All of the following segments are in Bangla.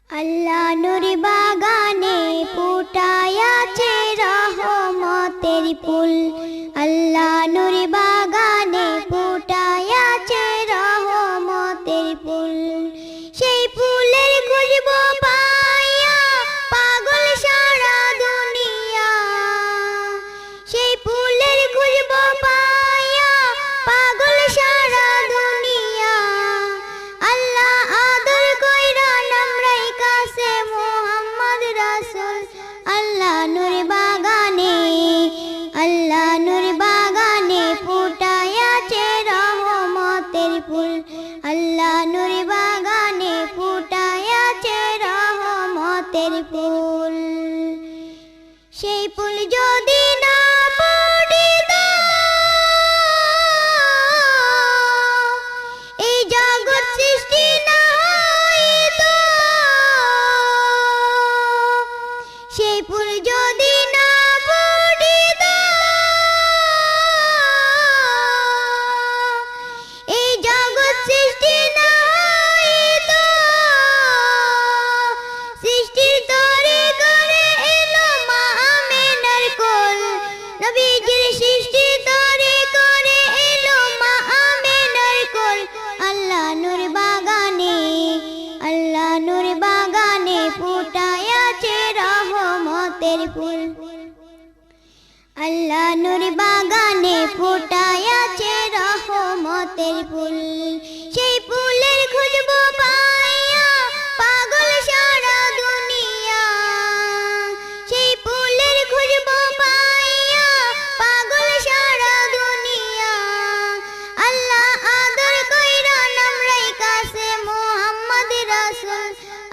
আল্লাহ নূর বাগানে ফুটায়াছে রহমতের ফুল। আল্লাহ নূর বাগানে ফুটায়াছে রহমতের ফুল। সেই ফুলের খুশবু পাইয়া পাগল সারা দুনিয়া। সেই ফুলের খুশবু পাইয়া পাগল সারা দুনিয়া। আল্লাহ আদর কইরা নামরাই কাছে মুহাম্মদ রাসূল। আল্লাহ নূর বাগানে ফুটায়াছে রহমতের ফুল। আল্লাহ নূর বাগানে ফুটায়াছে রহমতের ফুল। সেই ফুল যদি না ফুটিত এই জগৎ সৃষ্টি না হইত। সেই ফুল যদি না ফুটিত এই জগৎ সৃষ্টি না হইত। সৃষ্টির তরে করে এলো মা আমেনার কোল। নবীজির সৃষ্টি তরে করে এলো মা আমেনার কোল। আল্লাহ নূর বাগানে ফুটায়াছে রহমতের ফুল। আল্লাহ নূর বাগানে ফুটায়াছে রহমতের ফুল। সেই ফুলের খুশবু পাইয়া পাগল সারা দুনিয়া। সেই ফুলের খুশবু পাইয়া পাগল সারা দুনিয়া। আল্লাহ আদর কইরা নামরাই কাছে মুহাম্মদ রাসূল।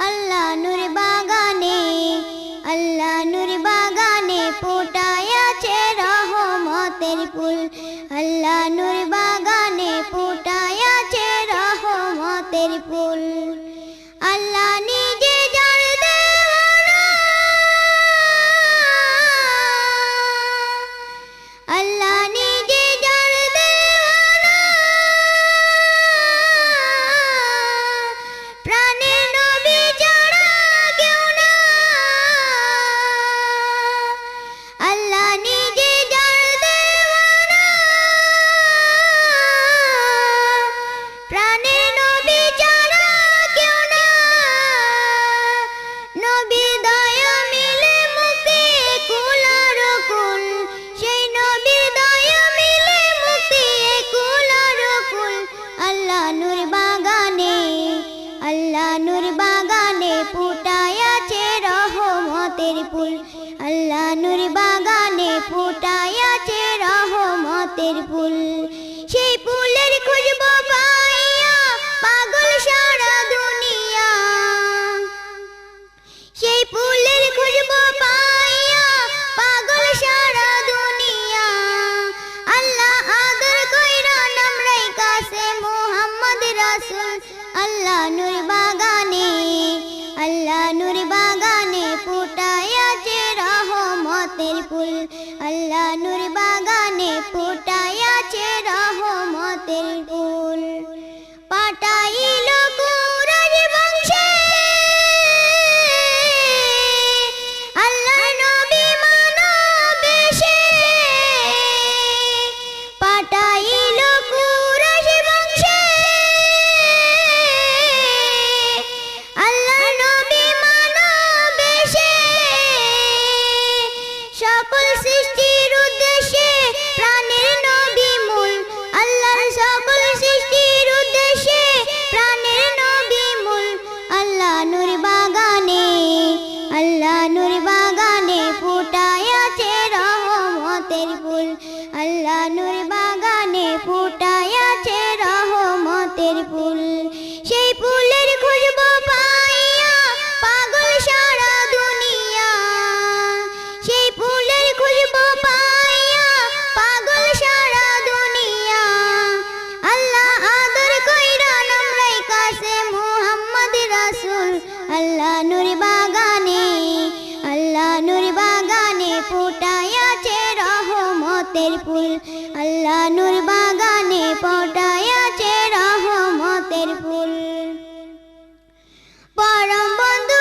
আল্লাহ নূর বাগানে ফুটায়াছে রহমতের ফুল। আল্লাহ নূর বাগানে ফুটায়াছে রহমতের ফুল। আল্লাহ নিজে যার দেওয়ানা। আল্লাহ নিজে যার দেওয়ানা। প্রাণের নবী ছাড়া কেউ না। আল্লাহ নিজে যার দেওয়ানা। প্রাণের নবী ছাড়া কেউ না। নবী দয়া মিলে মুক্তি কুল আর কুল। সেই নবীর দয়া মিলে মুক্তি কুল আর কুল। আল্লাহ নূর বাগানে ফুটায়াছে রহমতের ফুল। আল্লাহ নূর বাগানে ফুটায়াছে রহমতের ফুল। সেই ফুলের খুশবু পাইয়া পাগল সারা দুনিয়া। সেই ফুলের খুশবু পাইয়া পাগল সারা দুনিয়া। আল্লাহ আদর কইরা নামরাই কাছে মুহাম্মদ রাসূল। আল্লাহ নূর বাগানে ফুটায়াছে রহমতের ফুল। আল্লাহ নূর বাগানে ফুটায়াছে রহমতের ফুল। পাঠাইল কুরাইশ বংশে আল্লাহ নবী মানব বেশে। পাঠাইল কুরাইশ বংশে আল্লাহ নবী মানব বেশে। সকল সৃষ্টির উদ্দেশ্যে প্রাণের নবী মূল। আল্লাহর সকল সৃষ্টির উদ্দেশ্যে প্রাণের নবী মূল। আল্লাহ নূর বাগানে ফুটায়াছে রহমতের ফুল। আল্লাহ নূর বাগানে ফুটায়াছে রহমতের ফুল। সেই ফুলের খুশবু পাইয়া পাগল সারা দুনিয়া। সেই ফুলের খুশবু পাইয়া পাগল সারা দুনিয়া। আল্লাহ আদর কইরা নামরাই কাছে মুহাম্মদ রাসূল। আল্লাহ নূর বাগানে ফুটায়াছে রহমতের ফুল। আল্লাহ নূর বাগানে ফুটায়াছে রহমতের ফুল। পরম বন্ধু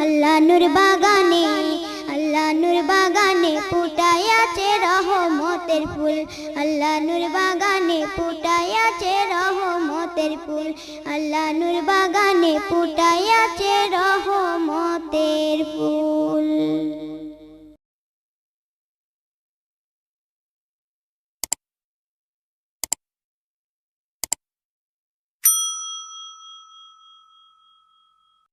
আল্লাহ নূর বাগানে, আল্লাহ নূর বাগানে ফুটাইয়াছে রহমতের ফুল, আল্লাহ নূর বাগানে ফুটাইয়াছে রহমতের ফুল, আল্লাহ নূর বাগানে ফুটাইয়াছে